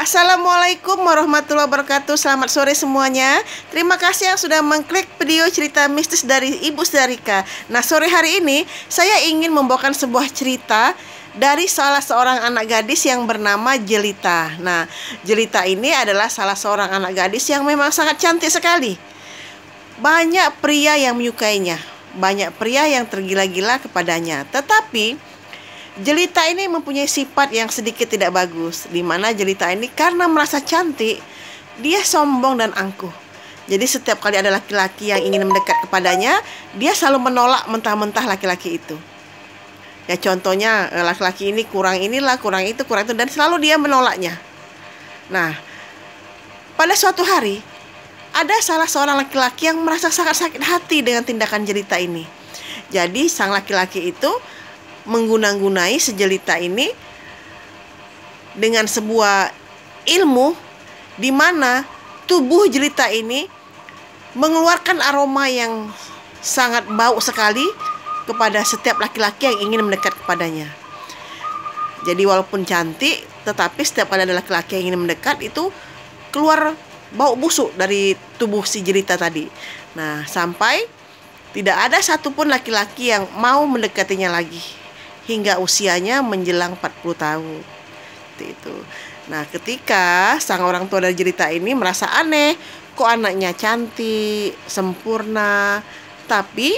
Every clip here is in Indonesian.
Assalamualaikum warahmatullahi wabarakatuh. Selamat sore semuanya. Terima kasih yang sudah mengklik video cerita mistis dari Ibu Sedarika. Nah, sore hari ini saya ingin membawakan sebuah cerita dari salah seorang anak gadis yang bernama Jelita. Nah, Jelita ini adalah salah seorang anak gadis yang memang sangat cantik sekali. Banyak pria yang menyukainya, banyak pria yang tergila-gila kepadanya. Tetapi Jelita ini mempunyai sifat yang sedikit tidak bagus, di mana Jelita ini karena merasa cantik, dia sombong dan angkuh. Jadi setiap kali ada laki-laki yang ingin mendekat kepadanya, dia selalu menolak mentah-mentah laki-laki itu. Ya contohnya, laki-laki ini kurang inilah, kurang itu, dan selalu dia menolaknya. Nah, pada suatu hari, ada salah seorang laki-laki yang merasa sangat sakit hati dengan tindakan Jelita ini. Jadi sang laki-laki itu menggunang-gunai si Jelita ini dengan sebuah ilmu di mana tubuh Jelita ini mengeluarkan aroma yang sangat bau sekali kepada setiap laki-laki yang ingin mendekat kepadanya. Jadi walaupun cantik, tetapi setiap kali ada laki-laki yang ingin mendekat itu keluar bau busuk dari tubuh si Jelita tadi. Nah, sampai tidak ada satupun laki-laki yang mau mendekatinya lagi hingga usianya menjelang 40 tahun. Seperti itu. Nah, ketika sang orang tua dari Jelita ini merasa aneh, kok anaknya cantik, sempurna, tapi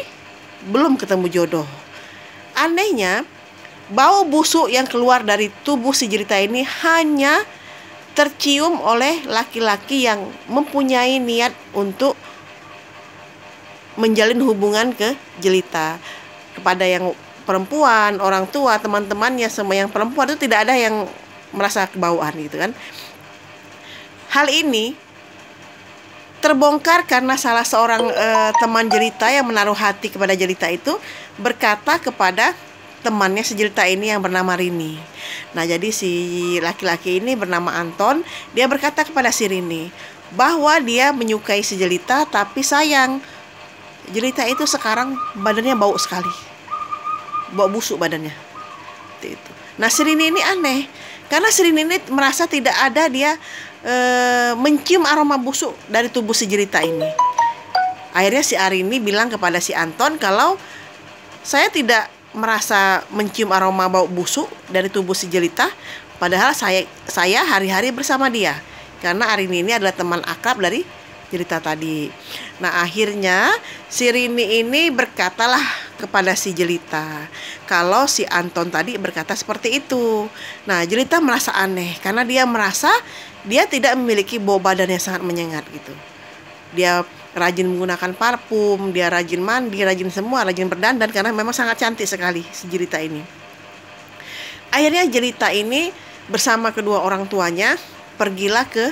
belum ketemu jodoh. Anehnya, bau busuk yang keluar dari tubuh si Jelita ini hanya tercium oleh laki-laki yang mempunyai niat untuk menjalin hubungan ke Jelita. Kepada yang perempuan, orang tua, teman-temannya, semua yang perempuan itu tidak ada yang merasa kebauan gitu kan. Hal ini terbongkar karena salah seorang teman Jelita yang menaruh hati kepada Jelita itu berkata kepada temannya si Jelita ini yang bernama Rini. Nah, jadi si laki-laki ini bernama Anton, dia berkata kepada si Rini bahwa dia menyukai si Jelita, tapi sayang Jelita itu sekarang badannya bau sekali, bau busuk badannya. Itu. Nah, si Rini ini aneh karena si Rini ini merasa tidak ada dia mencium aroma busuk dari tubuh si Jelita ini. Akhirnya si Arini bilang kepada si Anton kalau saya tidak merasa mencium aroma bau busuk dari tubuh si Jelita, padahal saya hari-hari bersama dia. Karena Arini ini adalah teman akrab dari Jelita tadi. Nah, akhirnya si Rini ini berkatalah kepada si Jelita kalau si Anton tadi berkata seperti itu. Nah, Jelita merasa aneh karena dia merasa dia tidak memiliki bau badan yang sangat menyengat gitu. Dia rajin menggunakan parfum, dia rajin mandi, rajin semua, rajin berdandan karena memang sangat cantik sekali si Jelita ini. Akhirnya Jelita ini bersama kedua orang tuanya pergilah ke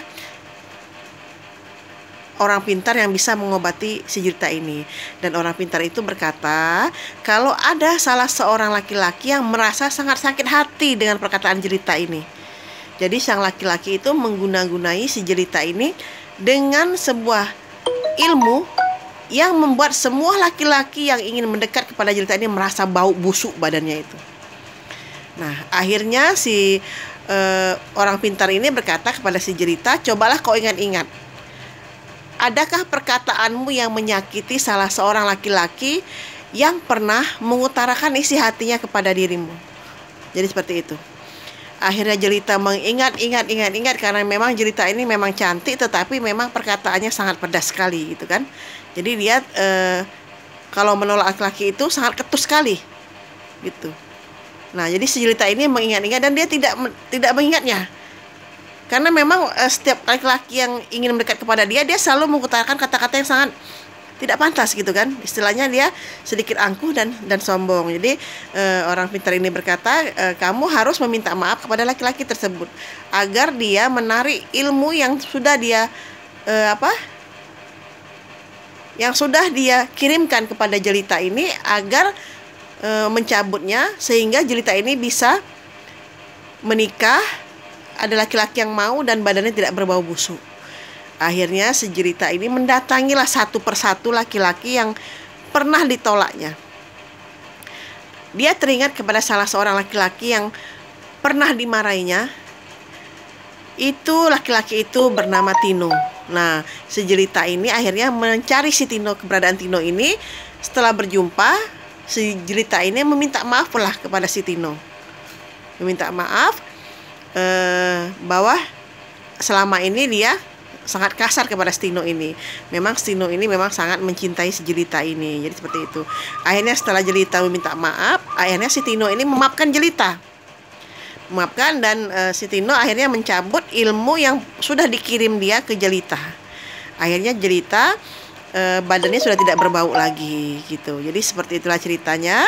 orang pintar yang bisa mengobati si Jelita ini. Dan orang pintar itu berkata kalau ada salah seorang laki-laki yang merasa sangat sakit hati dengan perkataan Jelita ini. Jadi sang laki-laki itu mengguna-gunai si Jelita ini dengan sebuah ilmu yang membuat semua laki-laki yang ingin mendekat kepada Jelita ini merasa bau busuk badannya itu. Nah, akhirnya si orang pintar ini berkata kepada si Jelita, cobalah kau ingat-ingat, adakah perkataanmu yang menyakiti salah seorang laki-laki yang pernah mengutarakan isi hatinya kepada dirimu? Jadi seperti itu. Akhirnya Jelita mengingat karena memang Jelita ini memang cantik, tetapi memang perkataannya sangat pedas sekali gitu kan. Jadi dia kalau menolak laki-laki itu sangat ketus sekali gitu. Nah, jadi si Jelita ini mengingat-ingat dan dia tidak mengingatnya. Karena memang setiap laki-laki yang ingin mendekat kepada dia, dia selalu mengutarakan kata-kata yang sangat tidak pantas gitu kan. Istilahnya dia sedikit angkuh dan sombong. Jadi orang pintar ini berkata, kamu harus meminta maaf kepada laki-laki tersebut agar dia menarik ilmu yang sudah dia yang sudah dia kirimkan kepada Jelita ini agar mencabutnya sehingga Jelita ini bisa menikah, ada laki-laki yang mau dan badannya tidak berbau busuk. Akhirnya si Jelita ini mendatangilah satu persatu laki-laki yang pernah ditolaknya. Dia teringat kepada salah seorang laki-laki yang pernah dimarahinya Itu laki-laki itu bernama Tino. Nah, si jelita ini akhirnya mencari si Tino, keberadaan Tino ini. Setelah berjumpa, si jelita ini meminta maaf pula kepada si Tino. Meminta maaf bahwa selama ini dia sangat kasar kepada si Tino ini. Memang si Tino ini memang sangat mencintai si jelita ini. Jadi seperti itu. Akhirnya setelah jelita meminta maaf, akhirnya si Tino ini memaafkan jelita. Memaafkan, dan si Tino akhirnya mencabut ilmu yang sudah dikirim dia ke jelita. Akhirnya jelita badannya sudah tidak berbau lagi gitu. Jadi seperti itulah ceritanya.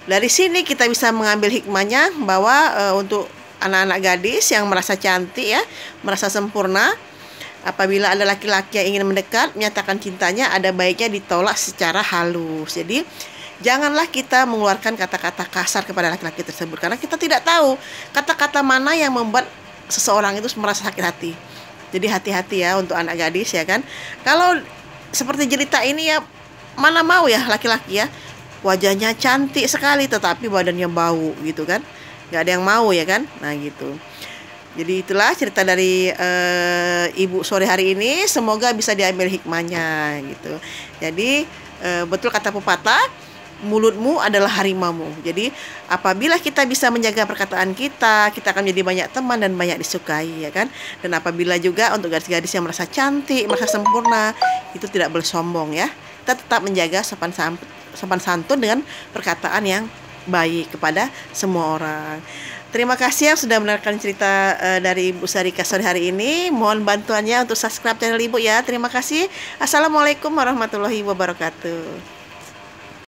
Dari sini kita bisa mengambil hikmahnya bahwa untuk anak-anak gadis yang merasa cantik ya, merasa sempurna, apabila ada laki-laki yang ingin mendekat, menyatakan cintanya, ada baiknya ditolak secara halus. Jadi janganlah kita mengeluarkan kata-kata kasar kepada laki-laki tersebut, karena kita tidak tahu kata-kata mana yang membuat seseorang itu merasa sakit hati. Jadi hati-hati ya untuk anak gadis ya kan. Kalau seperti jelita ini ya, mana mau ya laki-laki ya, wajahnya cantik sekali tetapi badannya bau gitu kan, nggak ada yang mau ya kan. Nah gitu. Jadi itulah cerita dari Ibu sore hari ini. Semoga bisa diambil hikmahnya gitu. Jadi betul kata pepatah, mulutmu adalah harimaumu. Jadi apabila kita bisa menjaga perkataan kita, kita akan menjadi banyak teman dan banyak disukai ya kan. Dan apabila juga untuk gadis-gadis yang merasa cantik, merasa sempurna, itu tidak boleh sombong ya. Kita tetap menjaga sopan santun dengan perkataan yang baik kepada semua orang. Terima kasih yang sudah mendengarkan cerita dari Ibu Sarika sore hari ini. Mohon bantuannya untuk subscribe channel Ibu ya. Terima kasih. Assalamualaikum warahmatullahi wabarakatuh.